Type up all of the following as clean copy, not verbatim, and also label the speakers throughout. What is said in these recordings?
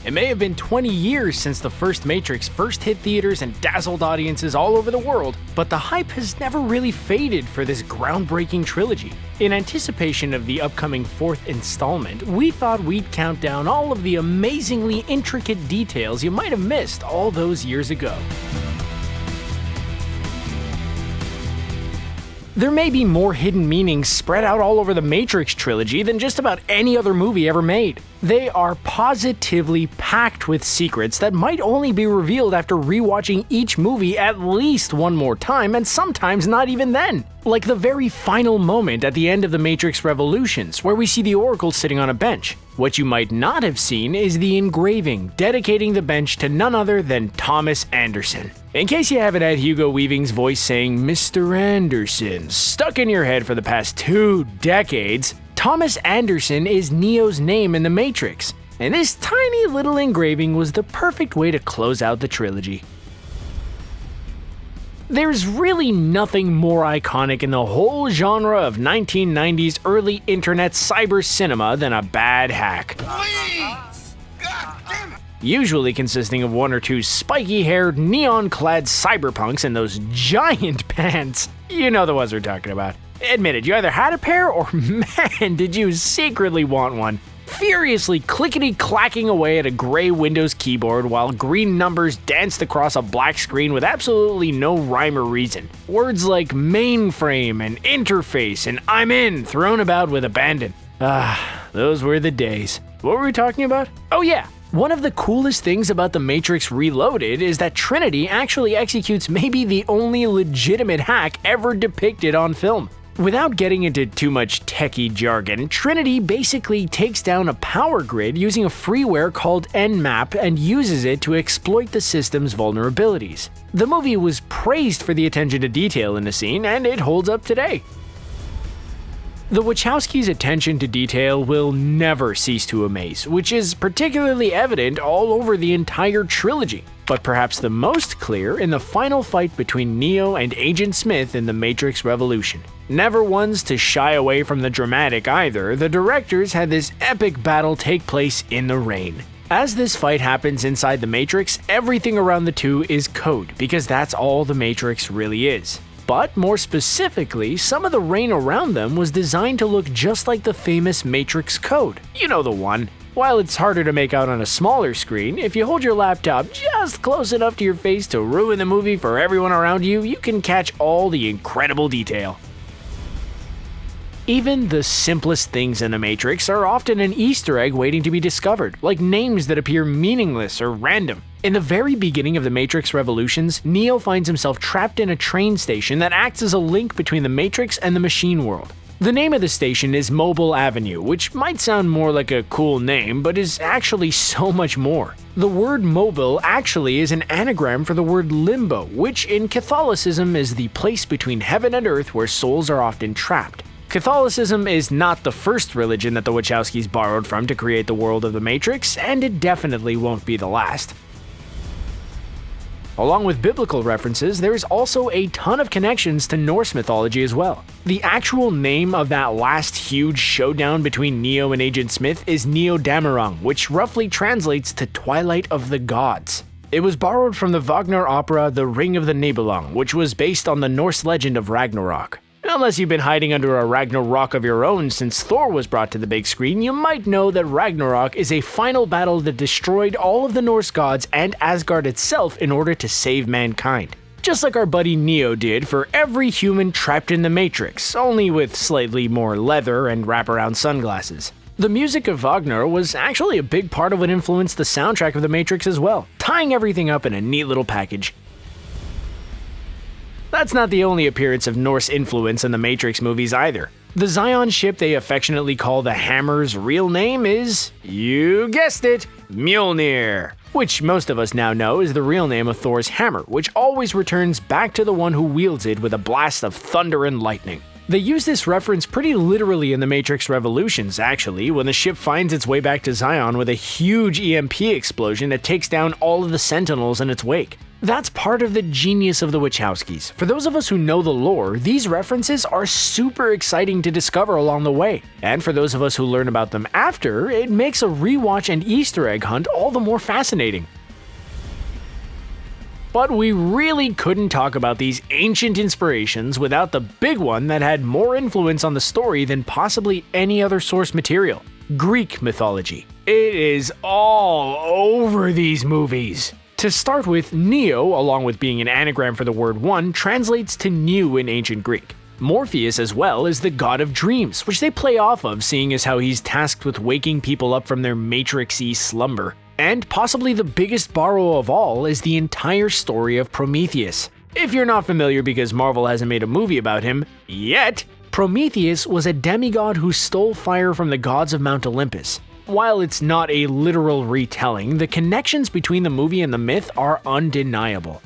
Speaker 1: It may have been 20 years since the first Matrix first hit theaters and dazzled audiences all over the world, but the hype has never really faded for this groundbreaking trilogy. In anticipation of the upcoming fourth installment, we thought we'd count down all of the amazingly intricate details you might have missed all those years ago. There may be more hidden meanings spread out all over the Matrix trilogy than just about any other movie ever made. They are positively packed with secrets that might only be revealed after rewatching each movie at least one more time, and sometimes not even then. Like the very final moment at the end of The Matrix Revolutions, where we see the Oracle sitting on a bench. What you might not have seen is the engraving dedicating the bench to none other than Thomas Anderson. In case you haven't had Hugo Weaving's voice saying Mr. Anderson stuck in your head for the past 2 decades, Thomas Anderson is Neo's name in The Matrix, and this tiny little engraving was the perfect way to close out the trilogy. There's really nothing more iconic in the whole genre of 1990s early internet cyber cinema than a bad hack.
Speaker 2: Please! God damn it!
Speaker 1: Usually consisting of 1 or 2 spiky-haired, neon-clad cyberpunks in those giant pants. You know the ones we're talking about. Admit it, you either had a pair or man, did you secretly want one. Furiously clickety-clacking away at a gray Windows keyboard while green numbers danced across a black screen with absolutely no rhyme or reason. Words like mainframe and interface and I'm in thrown about with abandon. Those were the days. What were we talking about? Oh yeah! One of the coolest things about The Matrix Reloaded is that Trinity actually executes maybe the only legitimate hack ever depicted on film. Without getting into too much techie jargon, Trinity basically takes down a power grid using a freeware called Nmap and uses it to exploit the system's vulnerabilities. The movie was praised for the attention to detail in the scene, and it holds up today. The Wachowskis' attention to detail will never cease to amaze, which is particularly evident all over the entire trilogy, but perhaps the most clear in the final fight between Neo and Agent Smith in The Matrix Revolution. Never ones to shy away from the dramatic either, the directors had this epic battle take place in the rain. As this fight happens inside the Matrix, everything around the two is code, because that's all the Matrix really is. But more specifically, some of the rain around them was designed to look just like the famous Matrix code. You know the one. While it's harder to make out on a smaller screen, if you hold your laptop just close enough to your face to ruin the movie for everyone around you, you can catch all the incredible detail. Even the simplest things in The Matrix are often an Easter egg waiting to be discovered, like names that appear meaningless or random. In the very beginning of The Matrix Revolutions, Neo finds himself trapped in a train station that acts as a link between the Matrix and the machine world. The name of the station is Mobil Avenue, which might sound more like a cool name, but is actually so much more. The word mobile actually is an anagram for the word limbo, which in Catholicism is the place between heaven and earth where souls are often trapped. Catholicism is not the first religion that the Wachowskis borrowed from to create the world of The Matrix, and it definitely won't be the last. Along with biblical references, there is also a ton of connections to Norse mythology as well. The actual name of that last huge showdown between Neo and Agent Smith is Neodamerung, which roughly translates to Twilight of the Gods. It was borrowed from the Wagner opera The Ring of the Nibelung, which was based on the Norse legend of Ragnarok. Unless you've been hiding under a Ragnarok of your own since Thor was brought to the big screen, you might know that Ragnarok is a final battle that destroyed all of the Norse gods and Asgard itself in order to save mankind. Just like our buddy Neo did for every human trapped in the Matrix, only with slightly more leather and wraparound sunglasses. The music of Wagner was actually a big part of what influenced the soundtrack of The Matrix as well, tying everything up in a neat little package. That's not the only appearance of Norse influence in the Matrix movies either. The Zion ship they affectionately call the Hammer's real name is, you guessed it, Mjolnir, which most of us now know is the real name of Thor's hammer, which always returns back to the one who wields it with a blast of thunder and lightning. They use this reference pretty literally in The Matrix Revolutions, actually, when the ship finds its way back to Zion with a huge EMP explosion that takes down all of the Sentinels in its wake. That's part of the genius of the Wachowskis. For those of us who know the lore, these references are super exciting to discover along the way. And for those of us who learn about them after, it makes a rewatch and Easter egg hunt all the more fascinating. But we really couldn't talk about these ancient inspirations without the big one that had more influence on the story than possibly any other source material: Greek mythology. It is all over these movies. To start with, Neo, along with being an anagram for the word one, translates to new in ancient Greek. Morpheus as well is the god of dreams, which they play off of, seeing as how he's tasked with waking people up from their matrix-y slumber. And possibly the biggest borrow of all is the entire story of Prometheus. If you're not familiar because Marvel hasn't made a movie about him yet, Prometheus was a demigod who stole fire from the gods of Mount Olympus. While it's not a literal retelling, the connections between the movie and the myth are undeniable.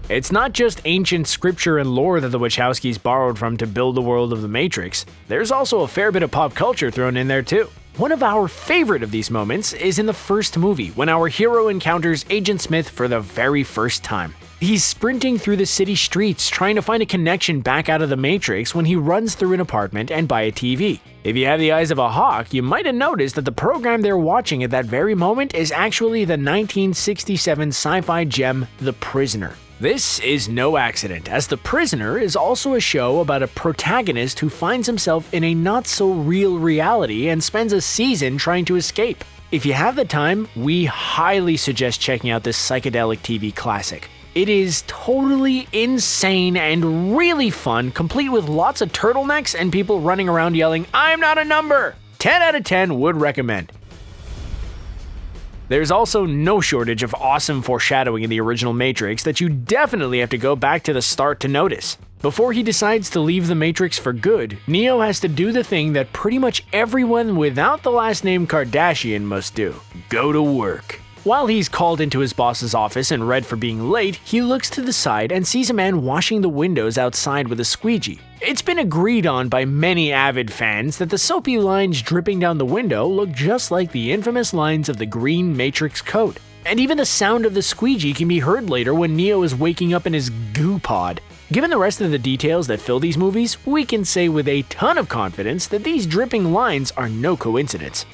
Speaker 1: It's not just ancient scripture and lore that the Wachowskis borrowed from to build the world of the Matrix, there's also a fair bit of pop culture thrown in there too. One of our favorite of these moments is in the first movie, when our hero encounters Agent Smith for the very first time. He's sprinting through the city streets trying to find a connection back out of the Matrix when he runs through an apartment and by a TV. If you have the eyes of a hawk, you might have noticed that the program they're watching at that very moment is actually the 1967 sci-fi gem The Prisoner. This is no accident, as The Prisoner is also a show about a protagonist who finds himself in a not-so-real reality and spends a season trying to escape. If you have the time, we highly suggest checking out this psychedelic TV classic. It is totally insane and really fun, complete with lots of turtlenecks and people running around yelling, "I'm not a number!" 10 out of 10 would recommend. There's also no shortage of awesome foreshadowing in the original Matrix that you definitely have to go back to the start to notice. Before he decides to leave the Matrix for good, Neo has to do the thing that pretty much everyone without the last name Kardashian must do: go to work. While he's called into his boss's office and read for being late, he looks to the side and sees a man washing the windows outside with a squeegee. It's been agreed on by many avid fans that the soapy lines dripping down the window look just like the infamous lines of the Green Matrix Code. And even the sound of the squeegee can be heard later when Neo is waking up in his goo pod. Given the rest of the details that fill these movies, we can say with a ton of confidence that these dripping lines are no coincidence.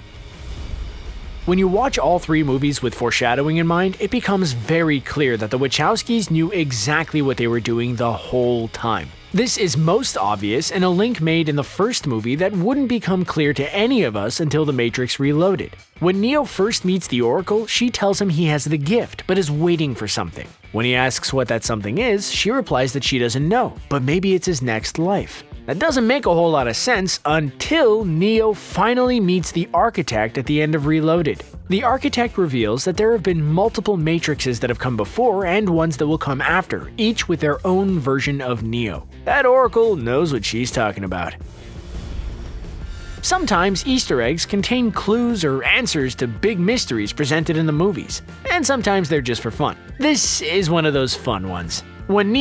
Speaker 1: When you watch all three movies with foreshadowing in mind, it becomes very clear that the Wachowskis knew exactly what they were doing the whole time. This is most obvious in a link made in the first movie that wouldn't become clear to any of us until The Matrix Reloaded. When Neo first meets the Oracle, she tells him he has the gift, but is waiting for something. When he asks what that something is, she replies that she doesn't know, but maybe it's his next life. That doesn't make a whole lot of sense until Neo finally meets the Architect at the end of Reloaded. The Architect reveals that there have been multiple Matrixes that have come before and ones that will come after, each with their own version of Neo. That Oracle knows what she's talking about. Sometimes Easter eggs contain clues or answers to big mysteries presented in the movies, and sometimes they're just for fun. This is one of those fun ones. When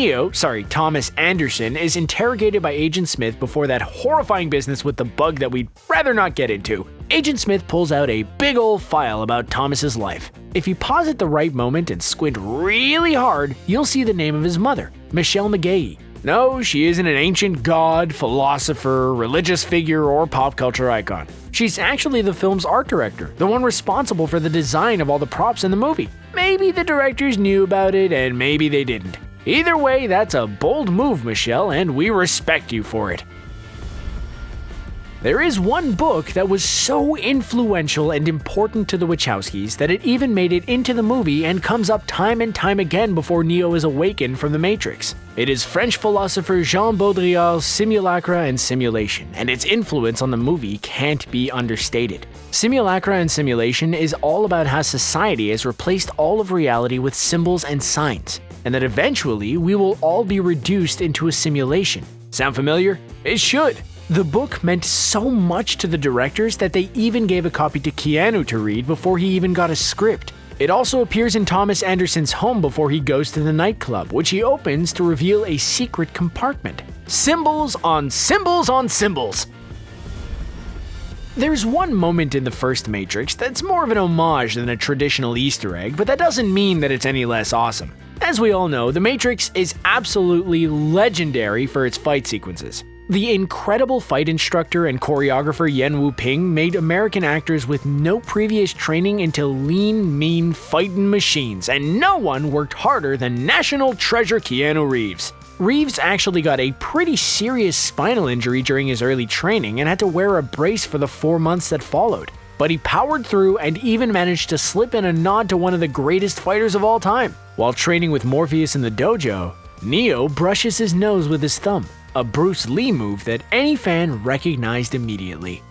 Speaker 1: Thomas Anderson, is interrogated by Agent Smith before that horrifying business with the bug that we'd rather not get into, Agent Smith pulls out a big ol' file about Thomas's life. If you pause at the right moment and squint really hard, you'll see the name of his mother, Michelle McGee. No, she isn't an ancient god, philosopher, religious figure, or pop culture icon. She's actually the film's art director, the one responsible for the design of all the props in the movie. Maybe the directors knew about it and maybe they didn't. Either way, that's a bold move, Michelle, and we respect you for it. There is one book that was so influential and important to the Wachowskis that it even made it into the movie and comes up time and time again before Neo is awakened from the Matrix. It is French philosopher Jean Baudrillard's Simulacra and Simulation, and its influence on the movie can't be understated. Simulacra and Simulation is all about how society has replaced all of reality with symbols and signs, and that eventually we will all be reduced into a simulation. Sound familiar? It should. The book meant so much to the directors that they even gave a copy to Keanu to read before he even got a script. It also appears in Thomas Anderson's home before he goes to the nightclub, which he opens to reveal a secret compartment. Symbols on symbols on symbols! There's one moment in the first Matrix that's more of an homage than a traditional Easter egg, but that doesn't mean that it's any less awesome. As we all know, The Matrix is absolutely legendary for its fight sequences. The incredible fight instructor and choreographer Yen Wu-ping made American actors with no previous training into lean, mean fighting machines, and no one worked harder than national treasure Keanu Reeves. Reeves actually got a pretty serious spinal injury during his early training and had to wear a brace for the 4 months that followed. But he powered through and even managed to slip in a nod to one of the greatest fighters of all time. While training with Morpheus in the dojo, Neo brushes his nose with his thumb, a Bruce Lee move that any fan recognized immediately.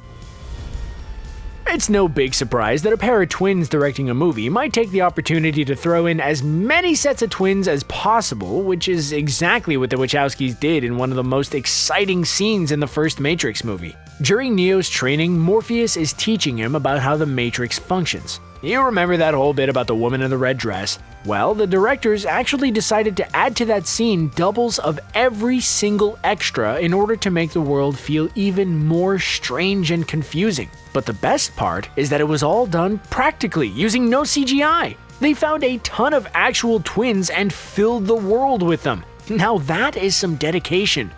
Speaker 1: It's no big surprise that a pair of twins directing a movie might take the opportunity to throw in as many sets of twins as possible, which is exactly what the Wachowskis did in one of the most exciting scenes in the first Matrix movie. During Neo's training, Morpheus is teaching him about how the Matrix functions. You remember that whole bit about the woman in the red dress? Well, the directors actually decided to add to that scene doubles of every single extra in order to make the world feel even more strange and confusing. But the best part is that it was all done practically, using no CGI. They found a ton of actual twins and filled the world with them. Now that is some dedication.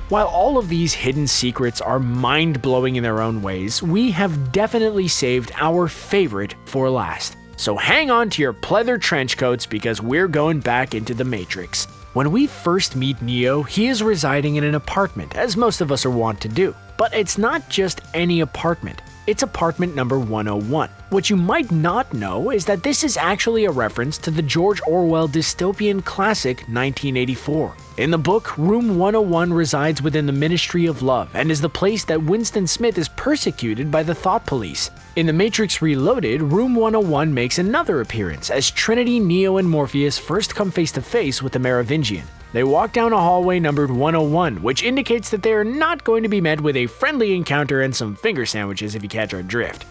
Speaker 1: While all of these hidden secrets are mind-blowing in their own ways, we have definitely saved our favorite for last. So hang on to your pleather trench coats because we're going back into the Matrix. When we first meet Neo, he is residing in an apartment, as most of us are wont to do. But it's not just any apartment. It's apartment number 101. What you might not know is that this is actually a reference to the George Orwell dystopian classic 1984. In the book, Room 101 resides within the Ministry of Love and is the place that Winston Smith is persecuted by the Thought Police. In The Matrix Reloaded, Room 101 makes another appearance as Trinity, Neo, and Morpheus first come face to face with the Merovingian. They walk down a hallway numbered 101, which indicates that they are not going to be met with a friendly encounter and some finger sandwiches if you catch our drift.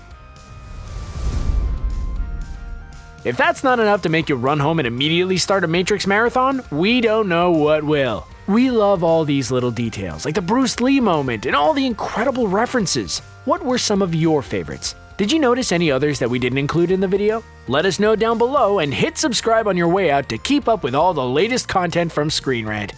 Speaker 1: If that's not enough to make you run home and immediately start a Matrix marathon, we don't know what will. We love all these little details, like the Bruce Lee moment and all the incredible references. What were some of your favorites? Did you notice any others that we didn't include in the video? Let us know down below and hit subscribe on your way out to keep up with all the latest content from ScreenRant.